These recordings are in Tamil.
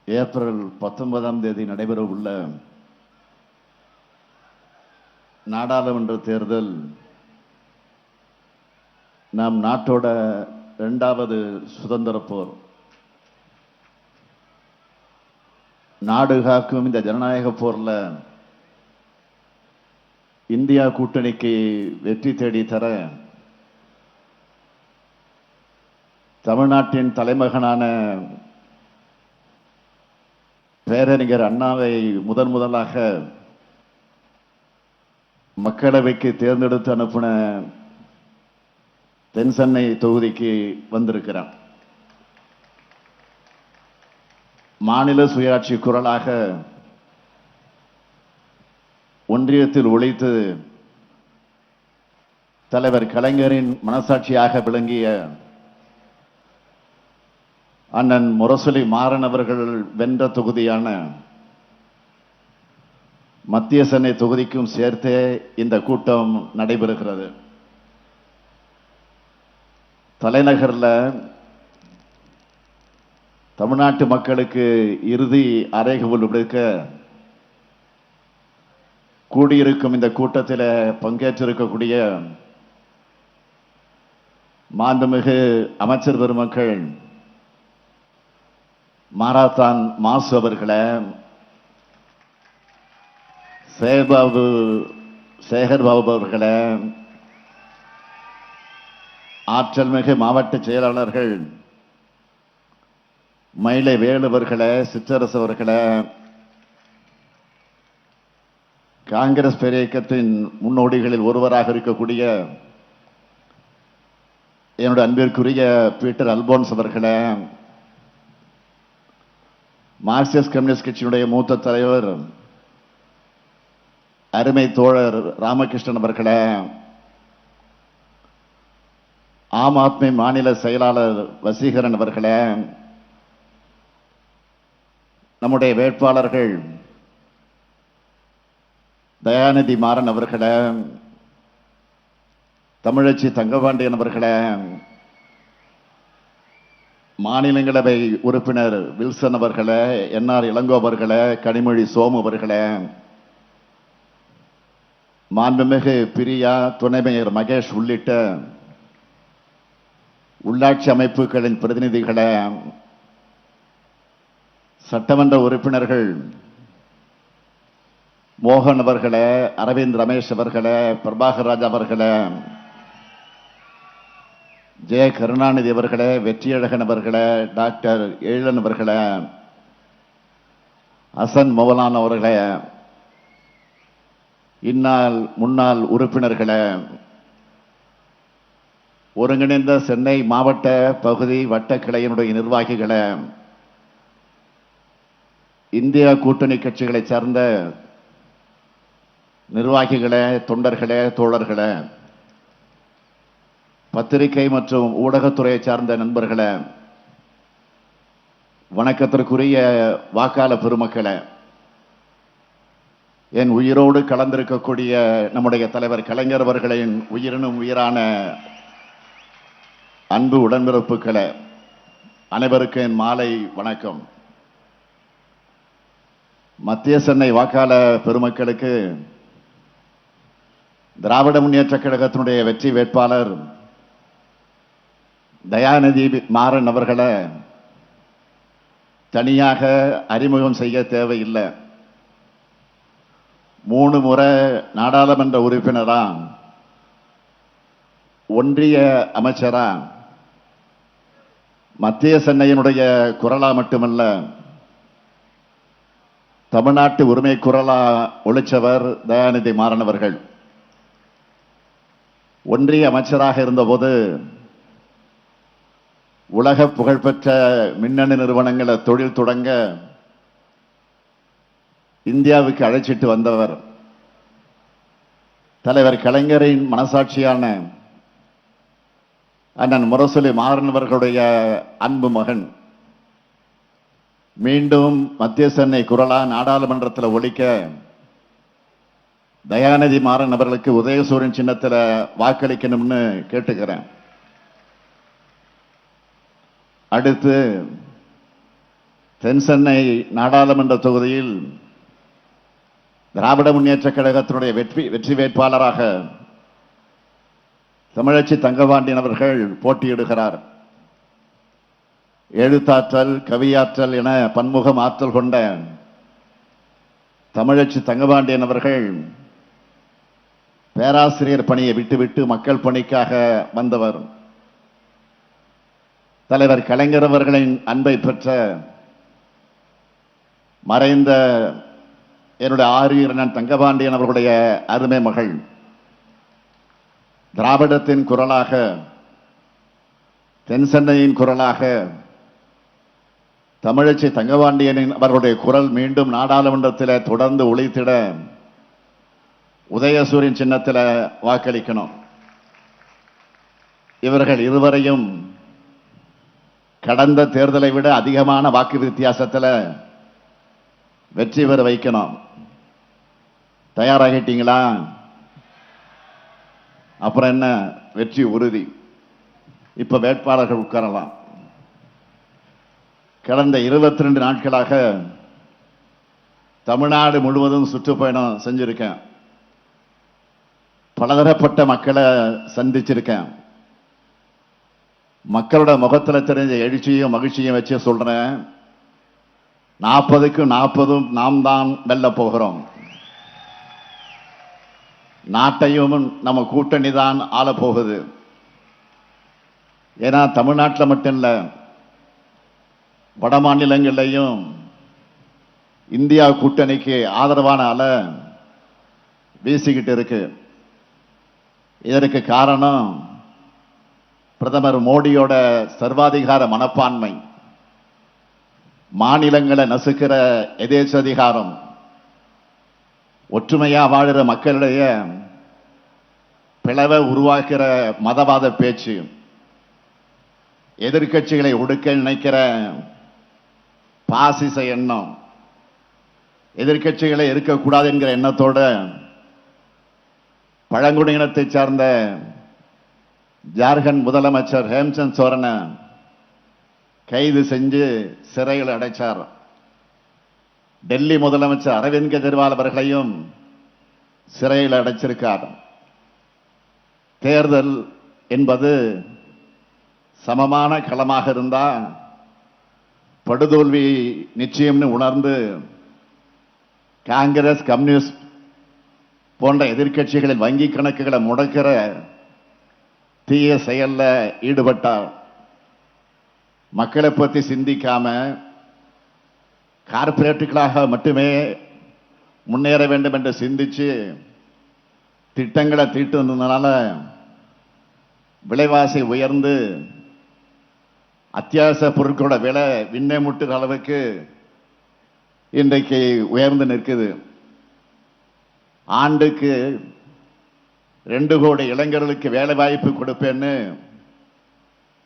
ஏப்ரல் 19ஆம் தேதி நடைபெற உள்ள நாடாளுமன்ற தேர்தல் நம் நாட்டோட 2வது சுதந்திர போர். நாடு காக்கும் இந்த ஜனநாயக போர்ல இந்தியா கூட்டணிக்கு வெற்றி தேடி தர தமிழ்நாட்டின் தலைமகனான பேரறிஞர் அண்ணாவை முதலாக மக்களவைக்கு தேர்ந்தெடுத்து அனுப்பின தென்சென்னை தொகுதிக்கு வந்திருக்கிறார். மாநில சுயாட்சி குரலாக ஒன்றியத்தில் ஒழித்து தலைவர் கலைஞரின் மனசாட்சியாக விளங்கிய அண்ணன் முரசொலி மாறன் அவர்கள் வென்ற தொகுதியான மத்திய சென்னை தொகுதிக்கும் சேர்த்தே இந்த கூட்டம் நடைபெறுகிறது. தலைநகரில் தமிழ்நாட்டு மக்களுக்கு இறுதி அறைகூவல் விடுக்க கூடியிருக்கும் இந்த கூட்டத்தில் பங்கேற்றிருக்கக்கூடிய மாண்புமிகு அமைச்சர் பெருமக்கள் மாராத்தான் மாசு அவர்களை, சேகர்பாபு அவர்களை, ஆற்றல் மிகு மாவட்ட செயலாளர்கள் மயிலை வேலுவர்களை, சிற்றரசு அவர்களை, காங்கிரஸ் பேரியக்கத்தின் முன்னோடிகளில் ஒருவராக இருக்கக்கூடிய என்னுடைய அன்பிற்குரிய பீட்டர் அல்போன்ஸ் அவர்களை, மார்க்சிஸ்ட் கம்யூனிஸ்ட் கட்சியினுடைய மூத்த தலைவர் அருமை தோழர் ராமகிருஷ்ணன் அவர்களை, ஆம் ஆத்மி மாநில செயலாளர் வசீகரன் அவர்களை, நம்முடைய வேட்பாளர்கள் தயாநிதி மாறன் அவர்களை, தமிழச்சி தங்கபாண்டியன் அவர்களை, மாநிலங்களவை உறுப்பினர் வில்சன் அவர்களை, என்ஆர் இளங்கோ அவர்களை, கனிமொழி சோமு அவர்களை, மாண்புமிகு பிரியா, துணை மேயர் மகேஷ் உள்ளிட்ட உள்ளாட்சி அமைப்புகளின் பிரதிநிதிகளை, சட்டமன்ற உறுப்பினர்கள் மோகன் அவர்களை, அரவிந்த் ரமேஷ் அவர்களை, பிரபாகர் ராஜ் அவர்களை, ஜெய கருணாநிதி அவர்களே, வெற்றியழகன் அவர்களே, டாக்டர் எழிலன் அவர்களே, ஹசன் மௌலான் அவர்களே, இந்நாள் முன்னாள் உறுப்பினர்களே, ஒருங்கிணைந்த சென்னை மாவட்ட பகுதி வட்ட கிளையினுடைய நிர்வாகிகளே, இந்தியா கூட்டணி கட்சிகளை சார்ந்த நிர்வாகிகளே, தொண்டர்களே, தோழர்களே, பத்திரிகை மற்றும் ஊடகத்துறையை சார்ந்த நண்பர்களே, வணக்கத்திற்குரிய வாக்காளர் பெருமக்களே, என் உயிரோடு கலந்திருக்கக்கூடிய நம்முடைய தலைவர் கலைஞர் அவர்களின் உயிரினும் உயிரான அன்பு உடன்பிறப்புகளே, அனைவருக்கும் என் மாலை வணக்கம். மத்திய சென்னை வாக்காளர் பெருமக்களுக்கு திராவிட முன்னேற்ற கழகத்தினுடைய வெற்றி வேட்பாளர் தயாநிதி மாறன் அவர்களை தனியாக அறிமுகம் செய்ய தேவையில்லை. 3 முறை நாடாளுமன்ற உறுப்பினரா, ஒன்றிய அமைச்சரா, மத்திய சென்னையினுடைய குரலா மட்டுமல்ல, தமிழ்நாட்டு உரிமை குரலா ஒழிச்சவர் தயாநிதி மாறன் அவர்கள். ஒன்றிய அமைச்சராக இருந்தபோது உலக புகழ்பெற்ற மின்னணு நிறுவனங்களை தொழில் தொடங்க இந்தியாவுக்கு அழைச்சிட்டு வந்தவர். தலைவர் கலைஞரின் மனசாட்சியான அண்ணன் முரசொலி மாறன் அவர்களுடைய அன்பு மகன். மீண்டும் மத்திய சென்னை குரலா நாடாளுமன்றத்தில் ஒழிக்க தயாநிதி மாறன் அவர்களுக்கு உதயசூரியன் சின்னத்தில் வாக்களிக்கணும்னு கேட்டுக்கிறேன். அடுத்து தென்சென்னை நாடாளுமன்ற தொகுதியில் திராவிட முன்னேற்ற கழகத்தினுடைய வெற்றி வேட்பாளராக தமிழச்சி தங்கபாண்டியன் அவர்கள் போட்டியிடுகிறார். எழுத்தாற்றல், கவியாற்றல் என பன்முகம் ஆற்றல் கொண்ட தமிழச்சி தங்கபாண்டியன் அவர்கள் பேராசிரியர் பணியை விட்டுவிட்டு மக்கள் பணிக்காக வந்தவர். தலைவர் கலைஞர் அவர்களின் அன்பை பெற்ற மறைந்த என்னுடைய ஆரியரன் தங்கபாண்டியன் அவர்களுடைய அருமை மகள். திராவிடத்தின் குரலாக, தென்சென்னையின் குரலாக தமிழச்சி தங்கபாண்டியனின் அவர்களுடைய குரல் மீண்டும் நாடாளுமன்றத்தில் தொடர்ந்து ஒலித்திட உதயசூரியன் சின்னத்தில் வாக்களிக்கணும். இவர்கள் இருவரையும் கடந்த தேர்தலை விட அதிகமான வாக்கு வித்தியாசத்தில் வெற்றி பெற வைக்கணும். தயாராகிட்டீங்களா? அப்புறம் என்ன, வெற்றி உறுதி. இப்ப வேட்பாளர்கள் உட்காரலாம். கடந்த 22 நாட்களாக தமிழ்நாடு முழுவதும் சுற்றுப்பயணம் செஞ்சிருக்கேன். பலதரப்பட்ட மக்களை சந்திச்சிருக்கேன். மக்களோட முகத்துல தெரிஞ்ச எழுச்சியும் மகிழ்ச்சியும் வச்சு சொல்றேன், 40க்கு 40 நாம் தான் வெல்ல போகிறோம். நாட்டையும் நம்ம கூட்டணி தான் ஆள போகுது. ஏன்னா தமிழ்நாட்டில் மட்டும் இல்ல, வட மாநிலங்களிலையும் இந்தியா கூட்டணிக்கு ஆதரவான அலை வீசிக்கிட்டு இருக்கு. இதற்கு காரணம் பிரதமர் மோடியோட சர்வாதிகார மனப்பான்மை, மாநிலங்களை நசுக்கிற எதேச்சதிகாரம், ஒற்றுமையா வாழுற மக்களிடையே பிளவை உருவாக்குற மதவாத பேச்சு, எதிர்கட்சிகளை ஒடுக்க நினைக்கிற பாசிச எண்ணம், எதிர்கட்சிகளை இருக்கக்கூடாது என்கிற எண்ணத்தோட பழங்குடியினத்தை சார்ந்த ஜார்க்கண்ட் முதலமைச்சர் ஹேம்சந்த் சோரனை கைது செஞ்சு சிறையில் அடைச்சார். டெல்லி முதலமைச்சர் அரவிந்த் கெஜ்ரிவால் அவர்களையும் சிறையில் அடைச்சிருக்கார். தேர்தல் என்பது சமமான களமாக இருந்தா படுதோல்வி நிச்சயம்னு உணர்ந்து காங்கிரஸ், கம்யூனிஸ்ட் போன்ற எதிர்கட்சிகளின் வங்கி கணக்குகளை முடக்கிற தீய செயல்ல ஈடுபட்டார். மக்களை பற்றி சிந்திக்காம கார்பரேட்டுகளாக மட்டுமே முன்னேற வேண்டும் என்று சிந்திச்சு திட்டங்களை தீட்டுனால விலைவாசி உயர்ந்து அத்தியாவசிய பொருட்களோட விலை விண்ணை முட்டுற அளவுக்கு இன்றைக்கு உயர்ந்து நிற்குது. ஆண்டுக்கு 2 கோடி இளைஞர்களுக்கு வேலை வாய்ப்பு கொடுப்பேன்னு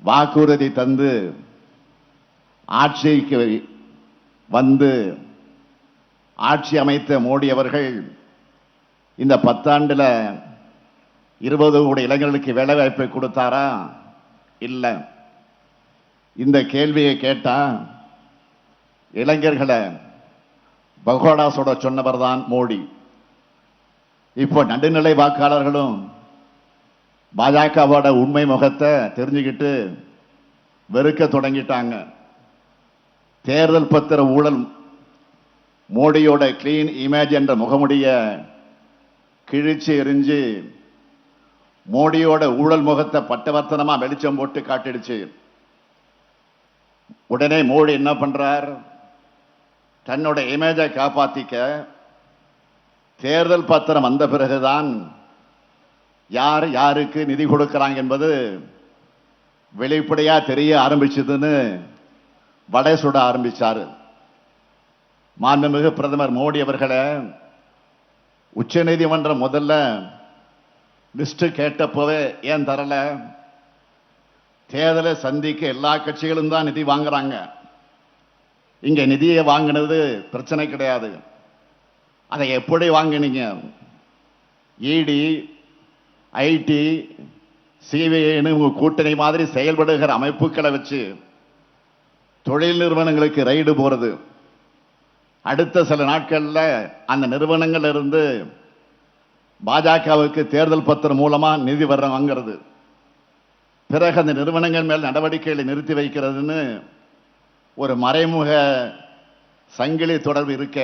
வாக்குறுதி தந்து ஆட்சிக்கு வந்து ஆட்சி அமைத்த மோடி அவர்கள் இந்த 10 ஆண்டுல 20 கோடி இளைஞர்களுக்கு வேலை வாய்ப்பை கொடுத்தாரா? இல்ல. இந்த கேள்வியை கேட்டா இளைஞர்களை பகோடா சுட சொன்னவர் தான் மோடி. இப்போ நடுநிலை வாக்காளர்களும் பாஜகவோட உண்மை முகத்தை தெரிஞ்சுக்கிட்டு வெறுக்க தொடங்கிட்டாங்க. தேர்தல் பத்திர ஊழல், மோடியோட கிளீன் இமேஜ் என்ற முகமுடிய கிழிச்சு எரிஞ்சு மோடியோட ஊழல் முகத்தை பட்டவர்த்தனமா வெளிச்சம் போட்டு காட்டிடுச்சு. உடனே மோடி என்ன பண்றார்? தன்னோட இமேஜை காப்பாத்திக்க தேர்தல் பத்திரம் வந்த பிறகுதான் யார் யாருக்கு நிதி கொடுக்கிறாங்க என்பது வெளிப்படையா தெரிய ஆரம்பிச்சதுன்னு வடை சுட ஆரம்பிச்சாரு. மாண்புமிகு பிரதமர் மோடி அவர்களை உச்ச நீதிமன்றம் முதல்ல லிஸ்ட் கேட்டப்போவே ஏன் தரல? தேர்தலை சந்திக்க எல்லா கட்சிகளும் தான் நிதி வாங்குறாங்க. இங்க நிதியை வாங்கினது பிரச்சனை கிடையாது. அதை எப்படி வாங்கினீங்க? இடி, ஐடி, சிபிஐன்னு உங்க கூட்டணி மாதிரி செயல்படுகிற அமைப்புகளை வச்சு தொழில் நிறுவனங்களுக்கு ரைடு போறது, அடுத்த சில நாட்கள்ல அந்த நிறுவனங்கள் இருந்து பாஜகவுக்கு தேர்தல் பத்திரம் மூலமா நிதி வாங்கிறது, பிறகு அந்த நிறுவனங்கள் மேல் நடவடிக்கைகளை நிறுத்தி வைக்கிறதுன்னு ஒரு மறைமுக சங்கிலி தொடர்பு இருக்க,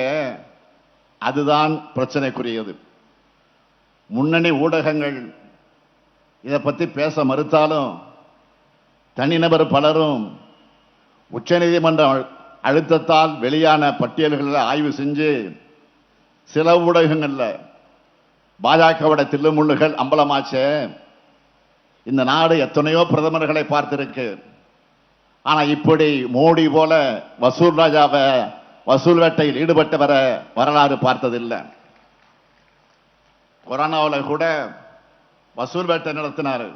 அதுதான் பிரச்சனைக்குரியது. முன்னணி ஊடகங்கள் இதை பத்தி பேச மறுத்தாலும் தனிநபர் பலரும் உச்சநீதிமன்ற அழுத்தத்தால் வெளியான பட்டியல்களில் ஆய்வு செஞ்சு சில ஊடகங்கள்ல பாஜகவோட தில்லுமுள்ளுகள் அம்பலமாச்சே. இந்த நாடு எத்தனையோ பிரதமர்களை பார்த்திருக்கு, ஆனா இப்படி மோடி போல வசூல் ராஜாவை வசூல் வேட்டையில் ஈடுபட்டவரை வரலாறு பார்த்ததில்லை. கொரோனாவில் கூட வசூல் வேட்டை நடத்தினார்.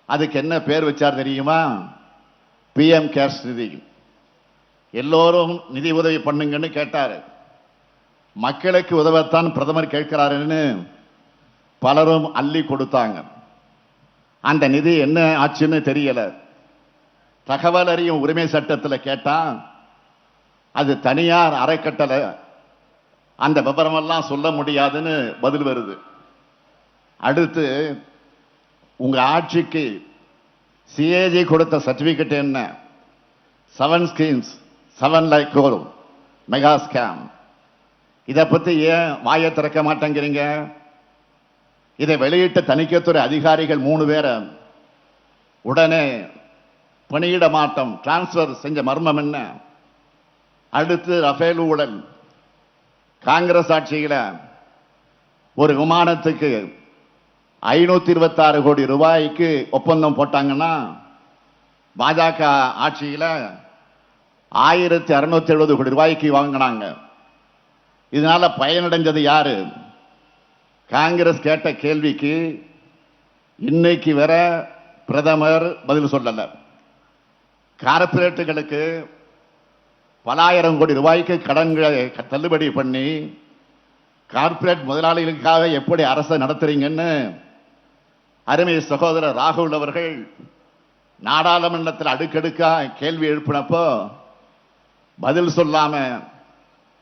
அதுக்கு என்ன பேர் வச்சார் தெரியுமா? PM கேர்ஸ் நிதி. எல்லோரும் நிதி உதவி பண்ணுங்கன்னு கேட்டாரு. மக்களுக்கு உதவத்தான் பிரதமர் கேட்கிறாருன்னு பலரும் அள்ளி கொடுத்தாங்க. அந்த நிதி என்ன ஆச்சுன்னு தெரியல. தகவல் அறியும் உரிமை சட்டத்தில் கேட்டா அது தனியார் அறக்கட்டளை, அந்த விவரமெல்லாம் சொல்ல முடியாதுன்னு பதில் வருது. அடுத்து உங்க ஆட்சிக்கு CAG கொடுத்த சர்டிபிகேட் என்ன? 7 ஸ்கீம்ஸ் 7 லைக் மெகா ஸ்கேம். இதை பத்தி ஏன் வாயை திறக்க மாட்டேங்கிறீங்க? இதை வெளியிட்ட தணிக்கைத்துறை அதிகாரிகள் 3 பேரை உடனே பணியிட மாற்றம் டிரான்ஸ்பர் செஞ்ச மர்மம் என்ன? அடுத்து ரஃபேல் ஊழல். காங்கிரஸ் ஆட்சியில ஒரு விமானத்துக்கு 526 கோடி ரூபாய்க்கு ஒப்பந்தம் போட்டாங்கன்னா பாஜக ஆட்சியில 1670 கோடி ரூபாய்க்கு வாங்கினாங்க. இதனால பயனடைஞ்சது யாரு? காங்கிரஸ் கேட்ட கேள்விக்கு இன்னைக்கு வர பிரதமர் பதில் சொல்லல. கார்பரேட்டுகளுக்கு பல ஆயிரம் கோடி ரூபாய்க்கு கடன்களை தள்ளுபடி பண்ணி கார்பரேட் முதலாளிகளுக்காக எப்படி அரசை நடத்துறீங்கன்னு அருமை சகோதரர் ராகுல் அவர்கள் நாடாளுமன்றத்தில் அடுக்கடுக்கா கேள்வி எழுப்பினப்போ பதில் சொல்லாம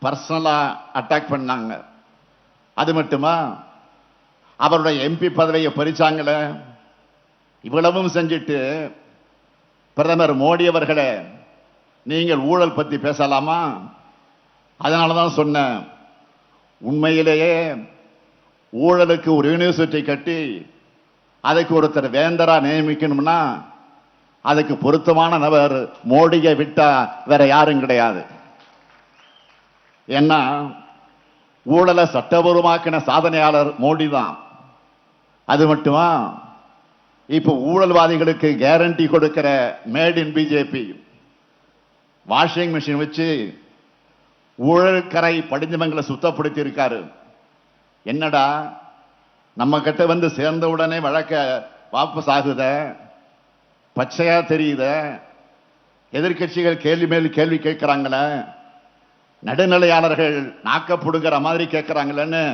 பர்சனலா அட்டாக் பண்ணாங்க. அது மட்டுமா, அவருடைய MP பதவியை பறிச்சாங்களே. இவ்வளவும் செஞ்சிட்டு பிரதமர் மோடி அவர்களே, நீங்கள் ஊழல் பத்தி பேசலாமா? அதனாலதான் சொன்னேன், உண்மையிலேயே ஊழலுக்கு ஒரு யூனிவர்சிட்டி கட்டி அதுக்கு ஒருத்தர் வேந்தரா நியமிக்கணும்னா அதுக்கு பொருத்தமான நபர் மோடியை விட்டா வேற யாரும் கிடையாது. ஏன்னா ஊழலை சட்டபூர்வமாக்கின சாதனையாளர் மோடி தான். அது மட்டுமா, இப்ப ஊழல்வாதிகளுக்கு கேரண்டி கொடுக்கிற made in BJP washing machine வச்சு ஊழல் கரை படிஞ்சவங்களை சுத்தப்படுத்தி இருக்காரு. என்னடா நம்ம கிட்ட வந்து சேர்ந்த உடனே வழக்க வாபஸ் ஆகுத, பச்சையா தெரியுத, எதிர்கட்சிகள் கேள்வி மேல் கேள்வி கேட்கிறாங்கள, நடுநிலையாளர்கள் நாக்கப்படுகிற மாதிரி கேட்கிறாங்களன்னு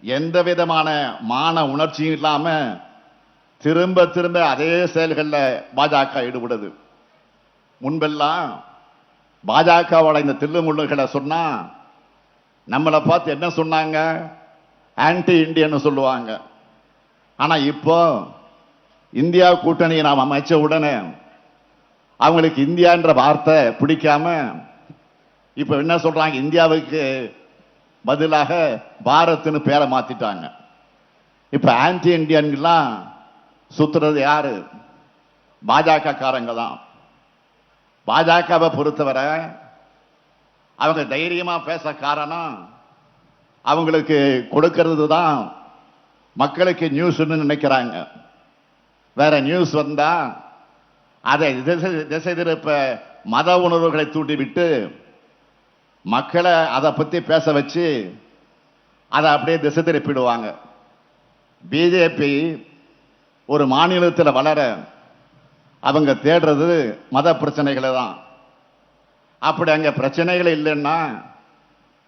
எந்த விதமான மான உணர்ச்சியும் இல்லாம திரும்ப திரும்ப அதே செயல்கள்ல பாஜக ஈடுபடுது. முன்பெல்லாம் பாஜகவோட இந்த தில்லுமுள்ளுகளை சொன்னா நம்மளை பார்த்து என்ன சொன்னாங்க? ஆன்டி இந்தியன்னு சொல்லுவாங்க. ஆனா இப்போ இந்தியா கூட்டணியை நாம் அமைச்ச உடனே அவங்களுக்கு இந்தியான்ற வார்த்தை பிடிக்காம இப்ப என்ன சொல்றாங்க? இந்தியாவுக்கு பதிலாக பாரத்னு பேரை மாத்திட்டாங்க. இப்ப ஆன்டி இந்தியன்லாம் சுத்துறது யாரு? பாஜக காரங்க தான். பாஜகவை பொறுத்தவரை அவங்க தைரியமா பேச காரணம் அவங்களுக்கு கொடுக்கிறது தான் மக்களுக்கு நியூஸ் நினைக்கிறாங்க. வேற நியூஸ் வந்தா அதை திசை திருப்ப மத உணர்வுகளை தூண்டி விட்டு மக்களை அதை பத்தி பேச வச்சு அதை அப்படியே திசை திருப்பிடுவாங்க. பிஜேபி ஒரு மாநிலத்தில் வளர அவங்க தேடுறது மத பிரச்சனைகளை தான். அப்படி அங்க பிரச்சனைகள் இல்லைன்னா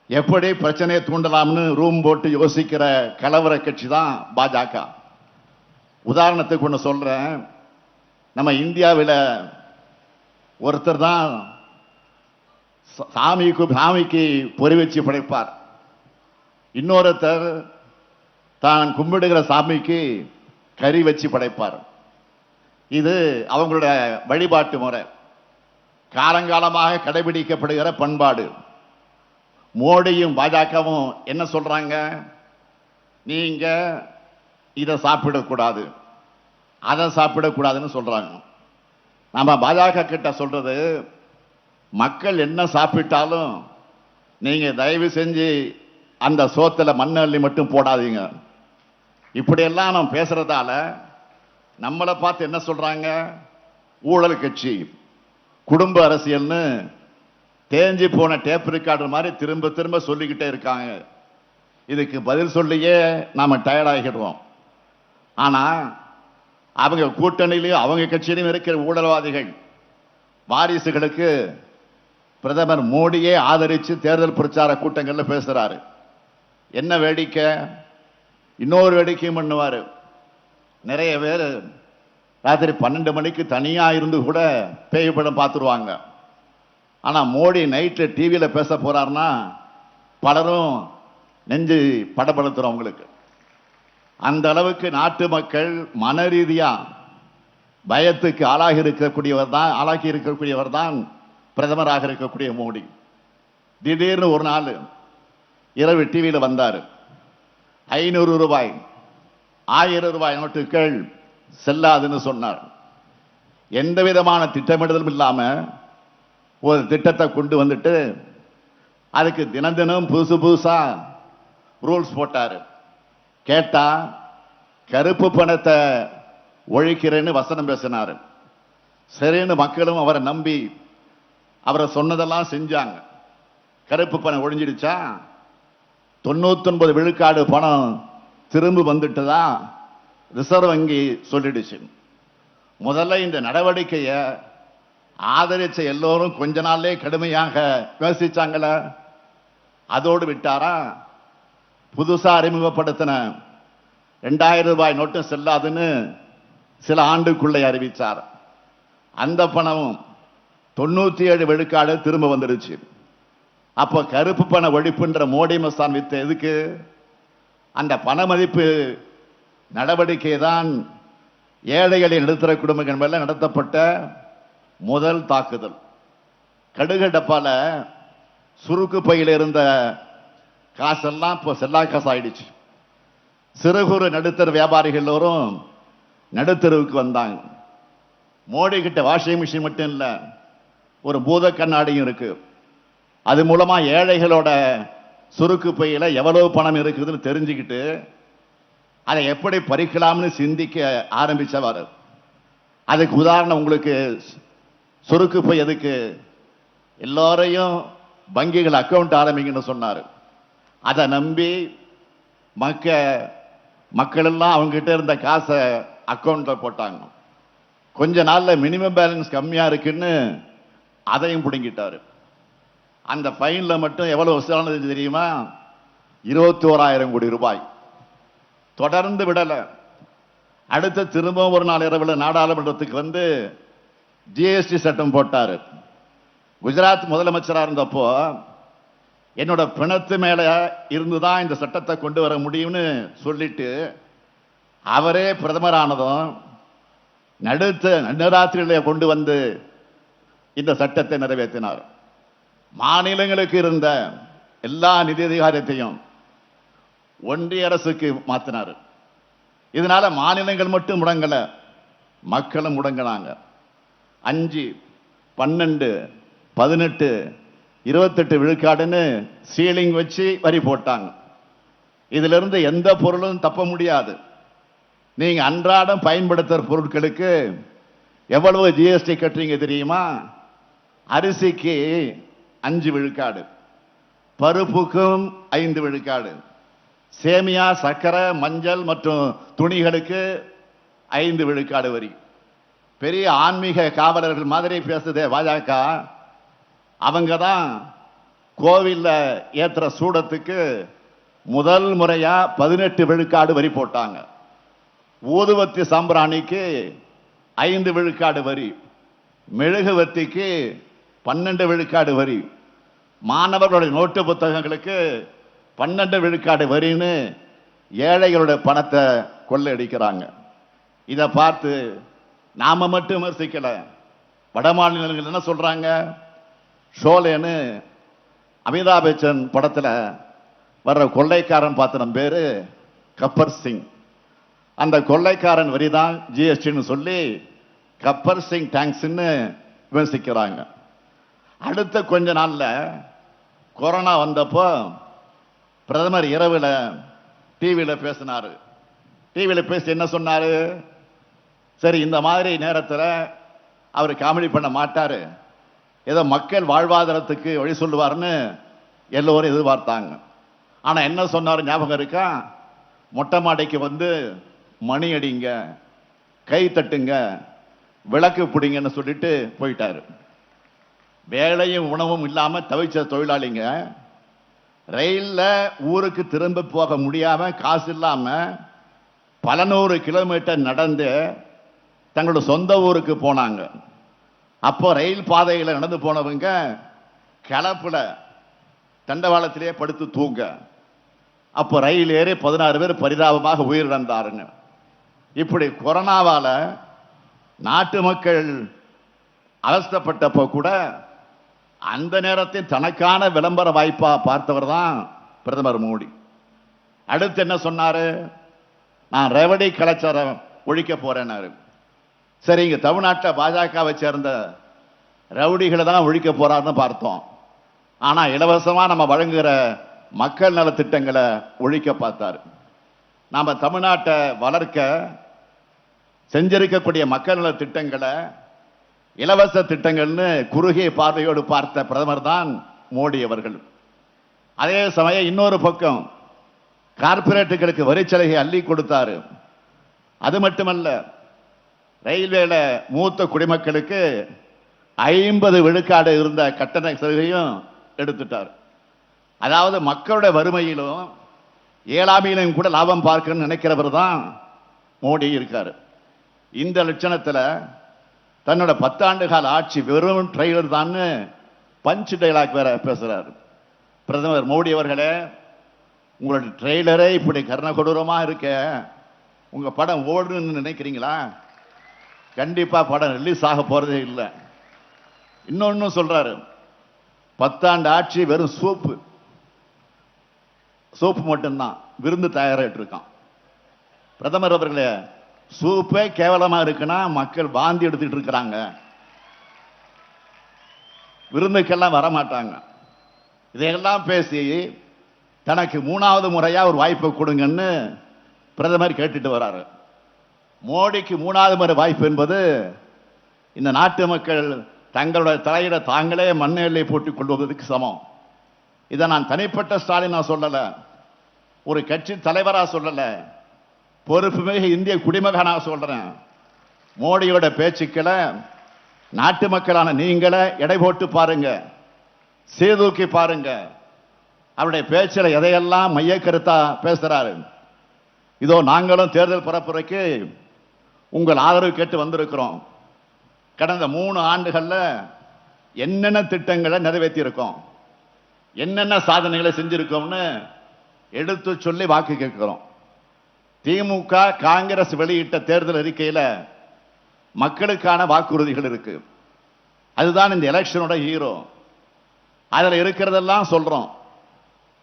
எப்படி பிரச்சனையை தூண்டலாம்னு ரூம் போட்டு யோசிக்கிற கலவர கட்சி தான் பாஜக. உதாரணத்துக்கு ஒன்று சொல்றேன். நம்ம இந்தியாவில் ஒருத்தர் தான் சாமிக்கு பொறி வச்சு படைப்பார். இன்னொருத்தர் தான் கும்பிடுகிற சாமிக்கு கறி வச்சு படைப்பார். இது அவங்களுடைய வழிபாட்டு முறை, காலங்காலமாக கடைபிடிக்கப்படுகிற பண்பாடு. மோடியும் பாஜகவும் என்ன சொல்றாங்க? நீங்க இதை சாப்பிடக்கூடாது, அதை சாப்பிடக்கூடாதுன்னு சொல்றாங்க. நம்ம பாஜக கிட்ட சொல்றது, மக்கள் என்ன சாப்பிட்டாலும் நீங்க தயவு செஞ்சு அந்த சோத்துல மண்ணள்ளி மட்டும் போடாதீங்க. இப்படியெல்லாம் நம்ம பேசுறதால நம்மளை பார்த்து என்ன சொல்றாங்க? ஊழல் கட்சி, குடும்ப அரசியல்னு தேஞ்சி போன டேப் ரெக்கார்டர் மாதிரி திரும்ப திரும்ப சொல்லிக்கிட்டே இருக்காங்க. இதுக்கு பதில் சொல்லியே நாம டயர்ட் ஆகிடுவோம். ஆனா அவங்க கூட்டணியிலையும் அவங்க கட்சியிலும் இருக்கிற ஊழல்வாதிகள் வாரிசுகளுக்கு பிரதமர் மோடியே ஆதரிச்சு தேர்தல் பிரச்சார கூட்டங்கள்ல பேசுறாரு. என்ன வேடிக்கை! இன்னொரு வேடிக்கையும் பண்ணுவாரு. நிறைய பேர் ராத்திரி 12 மணிக்கு தனியா இருந்து கூட பேய் படம் பார்த்துருவாங்க. ஆனா மோடி நைட்டு டிவியில பேச போறாருன்னா பலரும் நெஞ்சு படப்படுத்துறோம் உங்களுக்கு. அந்த அளவுக்கு நாட்டு மக்கள் மன ரீதியா பயத்துக்கு ஆளாகி இருக்கக்கூடியவர் தான் பிரதமராக இருக்கக்கூடிய மோடி. திடீர்னு ஒரு நாள் இரவு டிவியில வந்தாரு. 500 ரூபாய் 1000 ரூபாய் நோட்டுகள் செல்லாதுன்னு சொன்னார். எந்த விதமான திட்டமிடுதலும் இல்லாம ஒரு திட்டத்தை கொண்டு வந்துட்டு அதுக்கு தினம் தினம் புதுசா ரூல்ஸ் போட்டாரு. கேட்டா கருப்பு பணத்தை ஒழிக்கிறேன்னு வசனம் பேசினாரு. சரின்னு மக்களும் அவரை நம்பி அவரை சொன்னதெல்லாம் செஞ்சாங்க. கருப்பு பணம் ஒழிஞ்சிடுச்சா? 99 விழுக்காடு பணம் திரும்ப வந்துட்டுதா ரிசர்வ் வங்கி சொல்லிடுச்சு. முதல்ல இந்த நடவடிக்கைய ஆதரிச்ச எல்லோரும் கொஞ்ச நாள்லே கடுமையாக விமர்சிச்சாங்கள. அதோடு விட்டாரா? புதுசா அறிமுகப்படுத்தின 2000 ரூபாய் நோட்டு செல்லாதுன்னு சில ஆண்டுக்குள்ளே அறிவிச்சார். அந்த பணமும் 97 விழுக்காடு திரும்ப வந்துடுச்சு. அப்ப கருப்பு பண ஒழிப்புன்ற மோடி மஸ்தான் வித்த எதுக்கு? அந்த பண மதிப்பு நடவடிக்கை தான் ஏழைகளின் நடுத்தர குடும்பங்கள் மேல நடத்தப்பட்ட முதல் தாக்குதல். கடுகு டப்பால சுருக்கு பையில இருந்த காசெல்லாம் இப்போ செல்லா காசு ஆயிடுச்சு. சிறு குறு நடுத்தர வியாபாரிகள் எல்லோரும் நடுத்தருவுக்கு வந்தாங்க. மோடி கிட்ட வாஷிங் மிஷின் மட்டும் இல்ல, ஒரு பூத கண்ணாடியும் இருக்கு. அது மூலமா ஏழைகளோட சுருக்கு பையில எவ்வளவு பணம் இருக்குதுன்னு தெரிஞ்சுக்கிட்டு அதை எப்படி பறிக்கலாம்னு சிந்திக்க ஆரம்பிச்சவர். அதுக்கு உதாரணம் உங்களுக்கு சுருக்கு பை எதுக்கு? எல்லாரையும் வங்கிகள் அக்கௌண்ட் ஆரம்பிங்கன்னு சொன்னாரு. அதை நம்பி மக்கள் எல்லாம் அவங்க கிட்ட இருந்த காசை அக்கௌண்ட்ல போட்டாங்க. கொஞ்ச நாள்ல மினிமம் பேலன்ஸ் கம்மியா இருக்குன்னு அதையும் பிடுங்கிட்டாரு. அந்த ஃபைன்ல மட்டும் எவ்வளவு வசூலானது தெரியுமா? 21,000 கோடி ரூபாய். தொடர்ந்து விடல. அடுத்த திரும்பவும் ஒரு நாள் இரவில் நாடாளுமன்றத்துக்கு வந்து ஜிஎஸ்டி சட்டம் போட்டாரு. குஜராத் முதலமைச்சரா இருந்தப்போ என்னோட பிணத்து மேல இருந்துதான் இந்த சட்டத்தை கொண்டு வர முடியும்னு சொல்லிட்டு அவரே பிரதமரானதும் நடுராத்திரியில கொண்டு வந்து இந்த சட்டத்தை நிறைவேற்றினார். மாநிலங்களுக்கு இருந்த எல்லா நிதி அதிகாரத்தையும் ஒன்றிய அரசுக்கு மாத்தினார். இதனால மாநிலங்கள் மட்டும் முடங்கல, மக்களும் முடங்கினாங்க. 5, 12, 18, 28 விழுக்காடுன்னு சீலிங் வச்சு வரி போட்டாங்க. இதுல இருந்து எந்த பொருளும் தப்ப முடியாது. நீங்க அன்றாடம் பயன்படுத்துற பொருட்களுக்கு எவ்வளவு ஜிஎஸ்டி கட்டுறீங்க தெரியுமா? அரிசிக்கு 5 விழுக்காடு, பருப்புக்கும் 5 விழுக்காடு, சேமியா, சர்க்கரை, மஞ்சள் மற்றும் துணிகளுக்கு 5 விழுக்காடு வரி. பெரிய ஆன்மீக காவலர்கள் மாதிரி பேசுதே பாஜக. அவங்க தான் கோவில்ல ஏத்துற சூடத்துக்கு முதல் முறையா 18 விழுக்காடு வரி போட்டாங்க. ஊதுவத்தி சாம்பிராணிக்கு 5 விழுக்காடு வரி. மெழுகுவர்த்திக்கு 12 விழுக்காடு வரி, மாணவர்களுடைய நோட்டு புத்தகங்களுக்கு 12 விழுக்காடு வரின்னு ஏழைகளுடைய பணத்தை கொள்ளையடிக்கிறாங்க. இதை பார்த்து நாம மட்டும் விமர்சிக்கல. வட மாநிலங்கள் என்ன சொல்றாங்க? ஷோலேன்னு அமிதாப் பச்சன் படத்துல வர்ற கொள்ளைக்காரன் பாத்திரம் பேரு கப்பர் சிங். அந்த கொள்ளைக்காரன் வரிதான் ஜிஎஸ்டின்னு சொல்லி கப்பர் சிங் டாக்ஸ்ன்னு விமர்சிக்கிறாங்க. அடுத்த கொஞ்ச நாள்ல கொரோனா வந்தப்போ பிரதமர் இரவுல டிவியில பேசினாரு. டிவியில பேசி என்ன சொன்னாரு? சரி, இந்த மாதிரி நேரத்தில் அவர் காமெடி பண்ண மாட்டாரு, ஏதோ மக்கள் வாழ்வாதாரத்துக்கு வழி சொல்லுவார்னு எல்லோரும் எதிர்பார்த்தாங்க. ஆனா என்ன சொன்னாரு ஞாபகம் இருக்கா? மொட்டை மாடைக்கு வந்து மணி அடிங்க, கை தட்டுங்க, விளக்கு பிடிங்கன்னு சொல்லிட்டு போயிட்டாரு. வேலையும் உணவும் இல்லாம தவிச்ச தொழிலாளிங்க ரயில்ல ஊருக்கு திரும்ப போக முடியாம காசு இல்லாம பல நூறு கிலோமீட்டர் நடந்து தங்களோட சொந்த ஊருக்கு போனாங்க. அப்போ ரயில் பாதையில் நடந்து போனவங்க கிளப்புல தண்டவாளத்திலே படுத்து தூங்க. அப்போ ரயில் ஏறி 16 பேர் பரிதாபமாக உயிரிழந்தாருங்க. இப்படி கொரோனாவால நாட்டு மக்கள் அவஸ்தைப்பட்டப்போ கூட அந்த நேரத்தில் தனக்கான விளம்பர வாய்ப்பா பார்த்தவர் தான் பிரதமர் மோடி. அடுத்து என்ன சொன்னாரு? நான் ரெவடி கலாச்சாரம் ஒழிக்க போறேன்னாரு. சரி, இங்க தமிழ்நாட்டில் பாஜகவை சேர்ந்த ரவுடிகளை தான் ஒழிக்க போறாருன்னு பார்த்தோம். ஆனா இலவசமா நம்ம வழங்குகிற மக்கள் நல திட்டங்களை ஒழிக்க பார்த்தாரு. நாம தமிழ்நாட்டை வளர்க்க செஞ்சிருக்கக்கூடிய மக்கள் நல திட்டங்களை இலவச திட்டங்கள்னு குறுகிய பார்வையோடு பார்த்த பிரதமர் தான் மோடி அவர்கள். அதே சமயம் இன்னொரு பக்கம் கார்பரேட்டுகளுக்கு வரிச்சலுகை அள்ளி கொடுத்தாரு. அது மட்டுமல்ல, ரயில்வேல மூத்த குடிமக்களுக்கு 50 விழுக்காடு இருந்த கட்டண சலுகையும் எடுத்துட்டார். அதாவது மக்களுடைய வறுமையிலும் ஏழாமையிலும் கூட லாபம் பார்க்கணும்னு நினைக்கிறவர் தான் மோடி இருக்காரு. இந்த லட்சணத்தில் தன்னோட 10 ஆண்டு கால ஆட்சி வெறும் ட்ரெய்லர் தான் பஞ்ச் டைலாக் வேற பேசுறாரு. பிரதமர் மோடி அவர்களே, உங்களோட ட்ரெய்லரே இப்படி கர்ண கொடூரமா இருக்க, உங்க படம் ஓடுன்னு நினைக்கிறீங்களா? கண்டிப்பா படம் ரிலீஸ் ஆக போறதே இல்லை. இன்னொன்னு சொல்றாரு, 10 ஆண்டு ஆட்சி வெறும் சூப்பு மட்டும்தான், விருந்து தயாரிட்டு இருக்கான். பிரதமர் அவர்களே, சூப்பே கேவலமா இருக்குன்னா மக்கள் வாந்தி எடுத்துட்டு இருக்கிறாங்க, விருந்துக்கெல்லாம் வரமாட்டாங்க. இதையெல்லாம் பேசி தனக்கு 3வது முறையா ஒரு வாய்ப்பை கொடுங்கன்னு பிரதமர் கேட்டுட்டு வராரு. மோடிக்கு 3வது முறை வாய்ப்பு என்பது இந்த நாட்டு மக்கள் தங்களுடைய தலையிட தாங்களே மண்ணெல்லை போட்டுக் கொள்வதற்கு சமம். இதை நான் தனிப்பட்ட ஸ்டாலினா சொல்லல, ஒரு கட்சி தலைவரா சொல்லல, பொறுப்புமிகு இந்திய குடிமகனா சொல்றேன். மோடியோட பேச்சுக்களை நாட்டு மக்களான நீங்களே எடை போட்டு பாருங்க, சீர்தூக்கி பாருங்க. அவருடைய பேச்சில் எதையெல்லாம் மைய கருத்தா பேசுறாரு. இதோ நாங்களும் தேர்தல் பரப்புரைக்கு உங்கள் ஆதரவு கேட்டு வந்திருக்கிறோம். கடந்த 3 ஆண்டுகள்ல என்னென்ன திட்டங்களை நிறைவேற்றி இருக்கோம், என்னென்ன சாதனைகளை செஞ்சிருக்கோம்னு எடுத்து சொல்லி வாக்கு கேட்கிறோம். திமுக காங்கிரஸ் வெளியிட்ட தேர்தல் அறிக்கையில மக்களுக்கான வாக்குறுதிகள் இருக்கு. அதுதான் இந்த எலெக்ஷனோட ஹீரோ. அதுல இருக்கிறதெல்லாம் சொல்றோம்.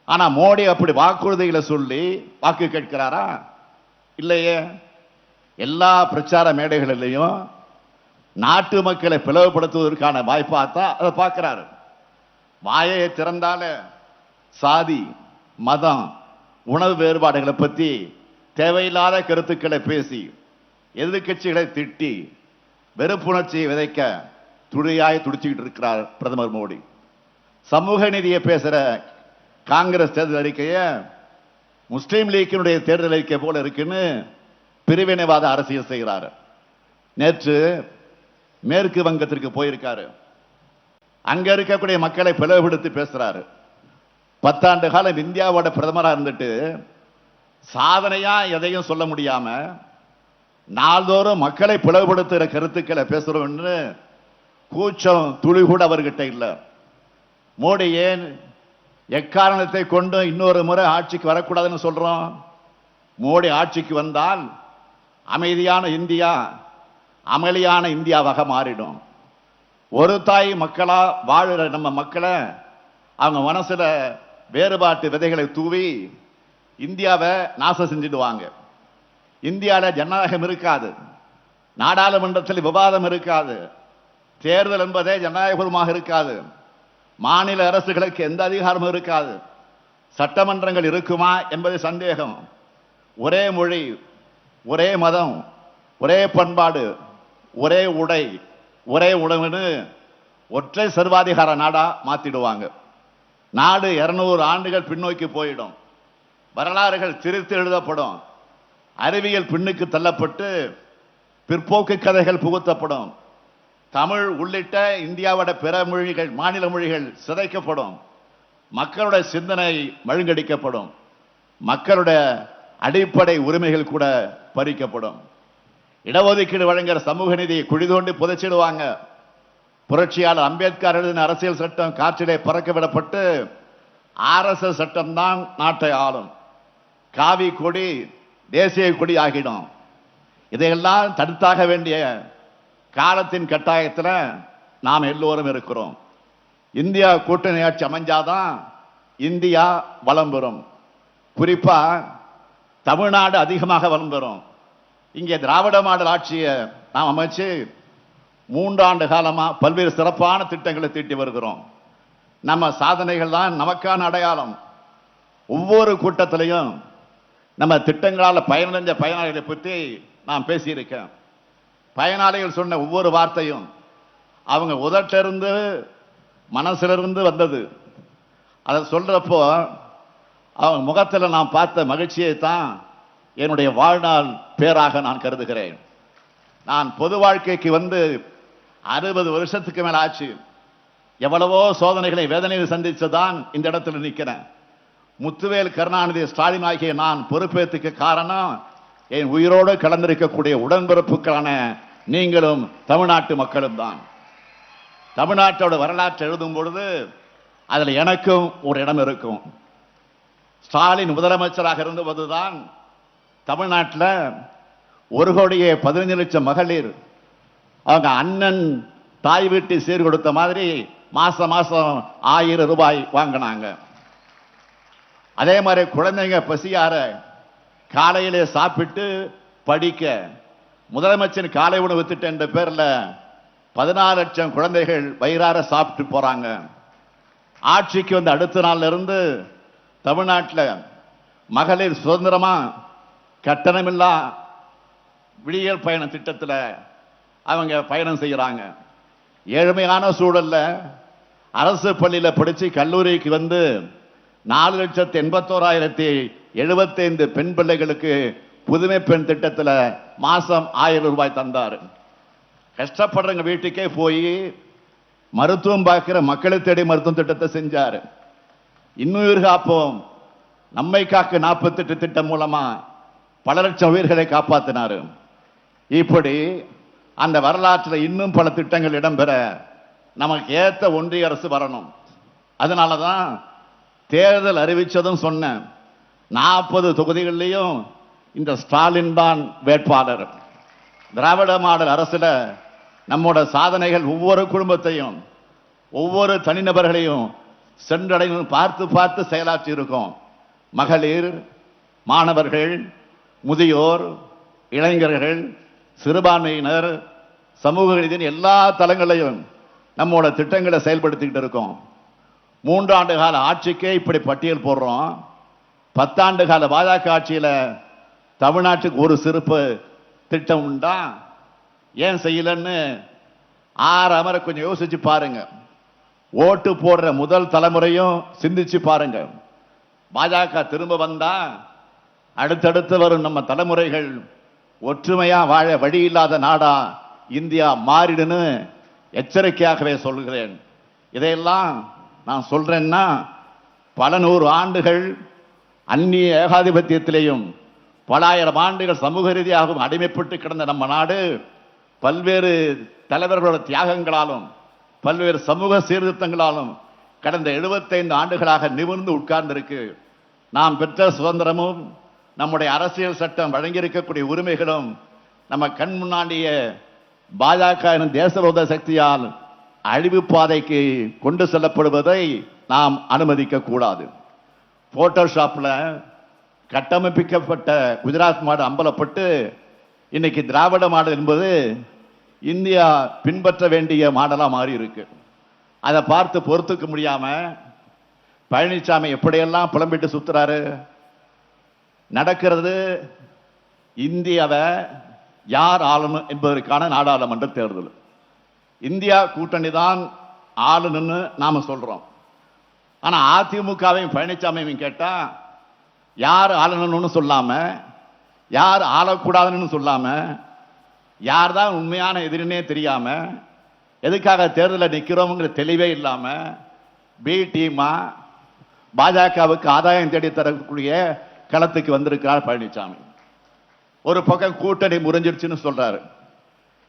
ஆனா மோடி அப்படி வாக்குறுதிகளை சொல்லி வாக்கு கேட்கிறாரா? இல்லையே. எல்லா பிரச்சார மேடைகளிலையும் நாட்டு மக்களை பிளவுபடுத்துவதற்கான வாய்ப்பாத்தான் அதை பார்க்கிறாரு. வாயை திறந்தால சாதி, மதம், உணவு வேறுபாடுகளை பத்தி தேவையில்லாத கருத்துக்களை பேசி எதிர்கட்சிகளை திட்டி வெறுப்புணர்ச்சியை விதைக்க துடியாய் துடிச்சுக்கிட்டு இருக்கிறார் பிரதமர் மோடி. சமூக நீதியை பேசுற காங்கிரஸ் தேர்தல் அறிக்கைய முஸ்லீம் லீக்கினுடைய தேர்தல் அறிக்கை போல இருக்குன்னு பிரிவினைவாத அரசியல் செய்கிறாரு. நேற்று மேற்கு வங்கத்திற்கு போயிருக்காரு. அங்க இருக்கக்கூடிய மக்களை பிளவுபடுத்தி பேசுறாரு. 10 ஆண்டு காலம் இந்தியாவோட பிரதமரா இருந்துட்டு சாதனையா எதையும் சொல்ல முடியாம நாள்தோறும் மக்களை பிளவுபடுத்துகிற கருத்துக்களை பேசுறோம்னு கூச்சம் துளி கூட அவர்கிட்ட இல்லை. மோடி ஏன் எக்காரணத்தை கொண்டு இன்னொரு முறை ஆட்சிக்கு வரக்கூடாதுன்னு சொல்றோம்? மோடி ஆட்சிக்கு வந்தால் அமைதியான இந்தியா அமளியான இந்தியாவாக மாறிடும். ஒரு தாய் மக்களா வாழுற நம்ம மக்களை அவங்க மனசுல வேறுபாட்டு விதைகளை தூவி இந்தியாவை நாசம் செஞ்சிடுவாங்க. இந்தியாவில் ஜனநாயகம் இருக்காது, நாடாளுமன்றத்தில் விவாதம் இருக்காது, தேர்தல் என்பதே ஜனநாயகபூர்வமாக இருக்காது, மாநில அரசுகளுக்கு எந்த அதிகாரமும் இருக்காது, சட்டமன்றங்கள் இருக்குமா என்பது சந்தேகம். ஒரே மொழி, ஒரே மதம், ஒரே பண்பாடு, ஒரே உடை, ஒரே உணவுன்னு ஒற்றை சர்வாதிகார நாடா மாத்திடுவாங்க. நாடு 200 ஆண்டுகள் பின்னோக்கி போயிடும். வரலாறுகள் திரித்து எழுதப்படும். அறிவியல் பின்னுக்கு தள்ளப்பட்டு பிற்போக்கு கதைகள் புகுத்தப்படும். தமிழ் உள்ளிட்ட இந்தியாவோட பிற மொழிகள், மாநில மொழிகள் சிதைக்கப்படும். மக்களுடைய சிந்தனை மழுங்கடிக்கப்படும். மக்களுடைய அடிப்படை உரிமைகள் கூட பறிக்கப்படும். இடஒதுக்கீடு வழங்குற சமூக நீதியை குழி தோண்டி புதைச்சிடுவாங்க. புரட்சியாளர் அம்பேத்கர் எழுதின அரசியல் சட்டம் காற்றிலே பறக்க விடப்பட்டு RSS சட்டம் தான் நாட்டை ஆளும். காவி கொடி தேசிய கொடி ஆகிடும். இதையெல்லாம் தடுத்தாக வேண்டிய காலத்தின் கட்டாயத்தில் நாம் எல்லோரும் இருக்கிறோம். இந்தியா கூட்டணி ஆட்சி அமைஞ்சாதான் இந்தியா வளம் பெறும். குறிப்பா தமிழ்நாடு அதிகமாக வளம் பெறும். இங்கே திராவிட மாடல் ஆட்சியை நாம் அமைச்சு 3 ஆண்டு காலமா பல்வேறு சிறப்பான திட்டங்களை தீட்டி வருகிறோம். நம்ம சாதனைகள் தான் நமக்கான அடையாளம். ஒவ்வொரு கூட்டத்திலையும் நம்ம திட்டங்களால் பயனடைஞ்ச பயனாளிகளை பற்றி நான் பேசியிருக்கேன். பயனாளிகள் சொன்ன ஒவ்வொரு வார்த்தையும் அவங்க உதட்டிலிருந்து மனசிலிருந்து வந்தது. அதை சொல்றப்போ அவங்க முகத்தில் நான் பார்த்த மகிழ்ச்சியை தான் என்னுடைய வாழ்நாள் பேராக நான் கருதுகிறேன். நான் பொது வாழ்க்கைக்கு வந்து 60 வருஷத்துக்கு மேல ஆச்சு. எவ்வளவோ சோதனைகளை வேதனையை சந்திச்சுதான் இந்த இடத்துல நிற்கிறேன். முத்துவேல் கருணாநிதி ஸ்டாலின் ஆகிய நான் பொறுப்பேற்றுக்க காரணம் என் உயிரோடு கலந்திருக்கக்கூடிய உடன்பிறப்புக்கான நீங்களும் தமிழ்நாட்டு மக்களும் தான். தமிழ்நாட்டோட வரலாற்றை எழுதும் பொழுது அதில் எனக்கும் ஒரு இடம் இருக்கும். ஸ்டாலின் முதலமைச்சராக இருந்தபோதுதான் தமிழ்நாட்டில் 1,15,00,000 மகளிர் அவங்க அண்ணன் தாய் வீட்டு சீர் கொடுத்த மாதிரி மாசம் மாசம் 1000 ரூபாய் வாங்கினாங்க. அதே மாதிரி குழந்தைங்க பசியார காலையிலே சாப்பிட்டு படிக்க முதலமைச்சர் காலை உணவு திட்டம் என்ற பேர்ல 14 லட்சம் குழந்தைகள் வயிறார சாப்பிட்டு போறாங்க. ஆட்சிக்கு வந்து அடுத்த நாள்ல இருந்து தமிழ்நாட்டில் மகளிர் சுதந்திரமா கட்டணமில்லா விடியல் பயண திட்டத்தில் அவங்க பயணம் செய்யறாங்க. ஏழ்மையான சூழல்ல அரசு பள்ளியில படிச்சு கல்லூரிக்கு வந்து 4,81,075 பெண் பிள்ளைகளுக்கு புதுமை பெண் திட்டத்தில் மாசம் 1000 ரூபாய் தந்தாரு. கஷ்டப்படுறவங்க வீட்டுக்கே போய் மருத்துவம் பார்க்கிற மக்களை தேடி மருத்துவம் திட்டத்தை செஞ்சாரு. இன்னுயிர் காப்போம் நம்மை காக்க 48 திட்டம் மூலமா பல லட்சம் உயிர்களை காப்பாற்றினாரு. இப்படி அந்த வரலாற்றில் இன்னும் பல திட்டங்கள் இடம்பெற நமக்கு ஏற்ற ஒன்றிய அரசு வரணும். அதனாலதான் தேர்தல் அறிவிச்சதும் சொன்னேன், 40 தொகுதிகளிலையும் இந்த ஸ்டாலின் தான் வேட்பாளர். திராவிட மாடல் அரசுல நம்மோட சாதனைகள் ஒவ்வொரு குடும்பத்தையும் ஒவ்வொரு தனிநபர்களையும் சென்றடையும் பார்த்து பார்த்து செயலாற்றி இருக்கோம். மகளிர், மாணவர்கள், முதியோர், இளைஞர்கள், சிறுபான்மையினர், சமூக நீதியின் எல்லா தளங்களையும் நம்மோட திட்டங்களை செயல்படுத்திக்கிட்டு இருக்கோம். 3 ஆண்டு கால ஆட்சிக்கே இப்படி பட்டியல் போடுறோம். 10 ஆண்டு கால பாஜக ஆட்சியில தமிழ்நாட்டுக்கு ஒரு சிறப்பு திட்டம் உண்டா? ஏன் செய்யலன்னு அமர கொஞ்சம் யோசிச்சு பாருங்க. ஓட்டு போடுற முதல் தலைமுறையும் சிந்திச்சு பாருங்க. பாஜக திரும்ப வந்தா அடுத்தடுத்து வரும் நம்ம தலைமுறைகள் ஒற்றுமையா வாழ வழி இல்லாத நாடா இந்தியா மாறிடுன்னு எச்சரிக்கையாகவே சொல்கிறேன். இதையெல்லாம் நான் சொல்றேன்னா பல 100 ஆண்டுகள் அந்நிய ஏகாதிபத்தியத்திலேயும் பல ஆயிரம் ஆண்டுகள் சமூக ரீதியாகவும் அடிமைப்பட்டு கிடந்த நம்ம நாடு பல்வேறு தலைவர்களோட தியாகங்களாலும் பல்வேறு சமூக சீர்திருத்தங்களாலும் கடந்த 75 ஆண்டுகளாக நிமிர்ந்து உட்கார்ந்திருக்கு. நாம் பெற்ற சுதந்திரமும் நம்முடைய அரசியல் சட்டம் வழங்கியிருக்கக்கூடிய உரிமைகளும் நம்ம கண் முன்னாடிய பாஜக எனும் தேசவிரோத சக்தியால் அழிவு பாதைக்கு கொண்டு செல்லப்படுவதை நாம் அனுமதிக்க கூடாது. போட்டோஷாப்ல கட்டமைப்பிக்கப்பட்ட குஜராத் மாடு அம்பலப்பட்டு இன்னைக்கு திராவிட மாடல் என்பது இந்தியா பின்பற்ற வேண்டிய மாடலா மாறி இருக்கு. அதை பார்த்து பொறுத்துக்க முடியாம பழனிசாமி எப்படியெல்லாம் புலம்பிட்டு சுத்துறாரு. நடக்கிறது இந்தியாவை யார் ஆளணும் என்பதற்கான நாடாளுமன்ற தேர்தல். இந்தியா கூட்டணி தான் ஆளுன்னு நாம சொல்றோம். ஆனா அதிமுகவையும் பழனிசாமியும் கேட்டா யார் ஆளணும்னு சொல்லாம, யார் ஆளக்கூடாதுன்னு சொல்லாம, யார் தான் உண்மையான எதிரினே தெரியாம, எதுக்காக தேர்தலில் நிற்கிறோம்ங்கிற தெளிவே இல்லாம பி டீமா பாஜகவுக்கு ஆதாயம் தேடி தரக்கூடிய களத்துக்கு வந்திருக்கிறார் பழனிசாமி. ஒரு பக்கம் கூட்டணி முறிஞ்சிருச்சுன்னு சொல்றாரு,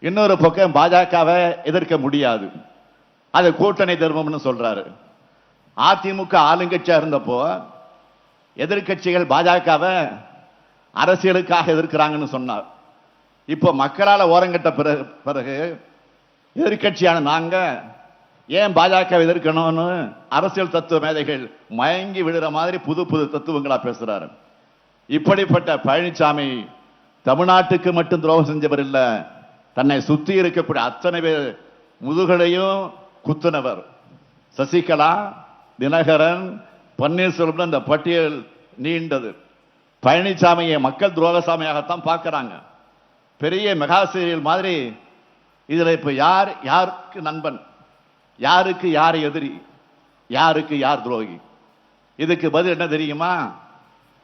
இன்னொரு பக்கம் பாஜகவை எதிர்க்க முடியாது, அது கூட்டணி தர்மம்னு சொல்றாரு. அதிமுக ஆளுங்கட்சியா இருந்தப்போ எதிர்கட்சிகள் பாஜகவை அரசியலுக்காக எதிர்க்கிறாங்கன்னு சொன்னார். இப்போ மக்களால் ஓரங்கட்ட பிறகு எதிர்கட்சியான நாங்க ஏன் பாஜக எதிர்க்கணும்னு அரசியல் தத்துவ மேதைகள் மயங்கி விடுற மாதிரி புது புது தத்துவங்களா பேசுறாரு. இப்படிப்பட்ட பழனிசாமி தமிழ்நாட்டுக்கு மட்டும் துரோகம் செஞ்சவர் இல்ல, தன்னை சுத்தி இருக்கக்கூடிய அத்தனை பேர் முதுகலையும் குத்துனவர். சசிகலா, தினகரன், பன்னீர்செல்வம், அந்த பட்டியல் நீண்டது. பழனிசாமியை மக்கள் துரோகசாமியாகத்தான் பார்க்கிறாங்க. பெரிய மெகா சீரியல் மாதிரி இதுல இப்ப யார் யாருக்கு நண்பன், யாருக்கு யார் எதிரி, யாருக்கு யார் துரோகி, இதுக்கு பதில் என்ன தெரியுமா?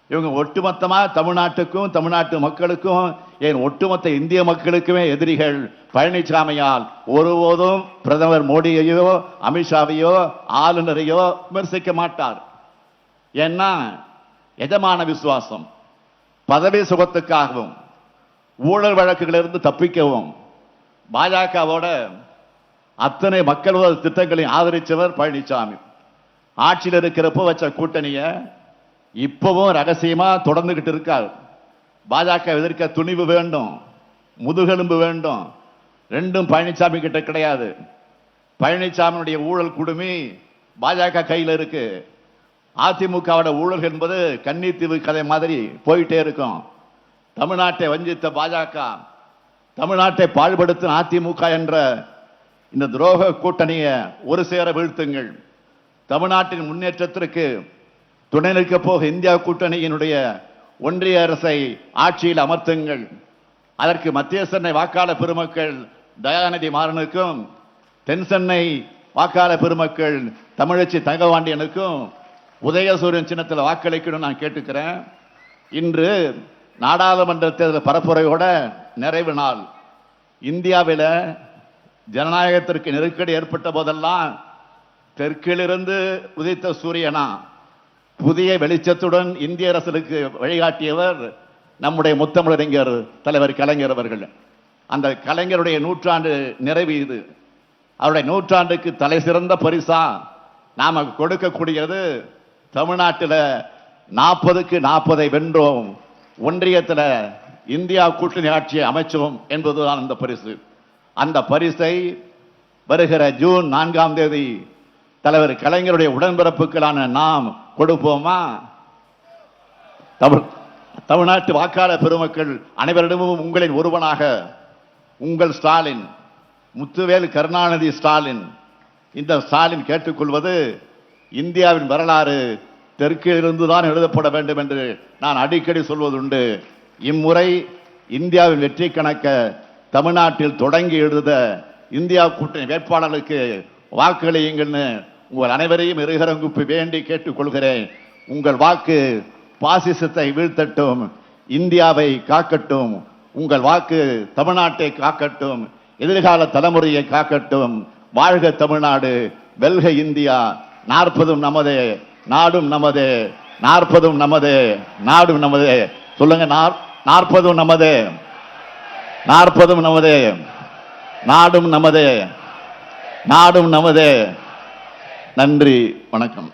இவங்க ஒட்டுமொத்தமா தமிழ்நாட்டுக்கும் தமிழ்நாட்டு மக்களுக்கும் ஏன் ஒட்டுமொத்த இந்திய மக்களுக்குமே எதிரிகள். பழனிசாமியால் ஒருபோதும் பிரதமர் மோடியையோ அமித்ஷாவையோ ஆளுநரையோ விமர்சிக்க மாட்டார். ஏன்னா எஜமான விசுவாசம், பதவி சுகத்துக்காகவும் ஊழல் வழக்குகளிலிருந்து தப்பிக்கவும் பாஜகவோட அத்தனை மக்கள் திட்டங்களையும் ஆதரிச்சவர் பழனிசாமி. ஆட்சியில் இருக்கிறப்போ வச்ச கூட்டணிய இப்பவும் ரகசியமா தொடர்ந்துகிட்டு இருக்கார். பாஜக எதிர்க்க துணிவு வேண்டும், முதுகெலும்பு வேண்டும். ரெண்டும் பழனிசாமி கிட்ட கிடையாது. பழனிசாமியுடைய ஊழல் குடுமி பாஜக கையில் இருக்கு. அதிமுகவோட ஊழல் என்பது கன்னித்தீவு கதை மாதிரி போயிட்டே இருக்கும். தமிழ்நாட்டை வஞ்சித்த பாஜக, தமிழ்நாட்டை பாழ்படுத்தும் அதிமுக என்ற இந்த துரோக கூட்டணியை ஒரு சேர வீழ்த்துங்கள். தமிழ்நாட்டின் முன்னேற்றத்திற்கு துணை நிற்க போக இந்தியா கூட்டணியினுடைய ஒன்றிய அரசை ஆட்சியில் அமர்த்துங்கள். அதற்கு மத்திய சென்னை வாக்காளர் பெருமக்கள் தயாநிதி மாறனுக்கும், தென் சென்னை வாக்காளர் பெருமக்கள் தமிழச்சி தங்கவாண்டியனுக்கும் உதயசூரியன் சின்னத்தில் வாக்களிக்கணும் நான் கேட்டுக்கிறேன். இன்று நாடாளுமன்ற தேர்தல் பரப்புரையோட நிறைவு நாள். இந்தியாவில் ஜனநாயகத்திற்கு நெருக்கடி ஏற்பட்ட போதெல்லாம் தெற்கிலிருந்து உதித்த சூரியனா புதிய வெளிச்சத்துடன் இந்திய அரசுக்கு வழிகாட்டியவர் நம்முடைய முத்தமிழறிஞர் தலைவர் கலைஞர் அவர்கள். அந்த கலைஞருடைய நூற்றாண்டு நிறைவு இது. அவருடைய நூற்றாண்டுக்கு தலை சிறந்த பரிசா நாம கொடுக்கக்கூடியது தமிழ்நாட்டில் 40க்கு 40 வென்றோம், ஒன்றியத்தில் இந்தியா கூட்டணி ஆட்சியை அமைச்சோம் என்பதுதான் அந்த பரிசு. அந்த பரிசை வருகிற ஜூன் 4ஆம் தேதி தலைவர் கலைஞருடைய உடன்பிறப்புகளான நாம் கொடுப்போமா? தமிழ்நாட்டு வாக்காளர் பெருமக்கள் அனைவரிடமும் உங்களின் ஒருவனாக உங்கள் ஸ்டாலின், முத்துவேல் கருணாநிதி ஸ்டாலின், இந்த ஸ்டாலின் கேட்டுக்கொள்வது இந்தியாவின் வரலாறு தெற்கிலிருந்துதான் எழுதப்பட வேண்டும் என்று நான் அடிக்கடி சொல்வதுண்டு. இம்முறை இந்தியாவின் வெற்றி கணக்க தமிழ்நாட்டில் தொடங்கி எழுத இந்தியா கூட்டணி வேட்பாளர்களுக்கு வாக்களியுங்கள்னு உங்கள் அனைவரையும் இருகரங்குப்பி வேண்டி கேட்டுக்கொள்கிறேன். உங்கள் வாக்கு பாசிசத்தை வீழ்த்தட்டும், இந்தியாவை காக்கட்டும். உங்கள் வாக்கு தமிழ்நாட்டை காக்கட்டும், எதிர்கால தலைமுறையை காக்கட்டும். வாழ்க தமிழ்நாடு, வெல்க இந்தியா. 40ம் நமதே, நாடும் நமதே. 40ம் நமதே, நாடும் நமதே. சொல்லுங்க, 40ம் நமதே, 40ம் நமதே, நாடும் நமதே. நாடும் நமதே. நன்றி, வணக்கம்.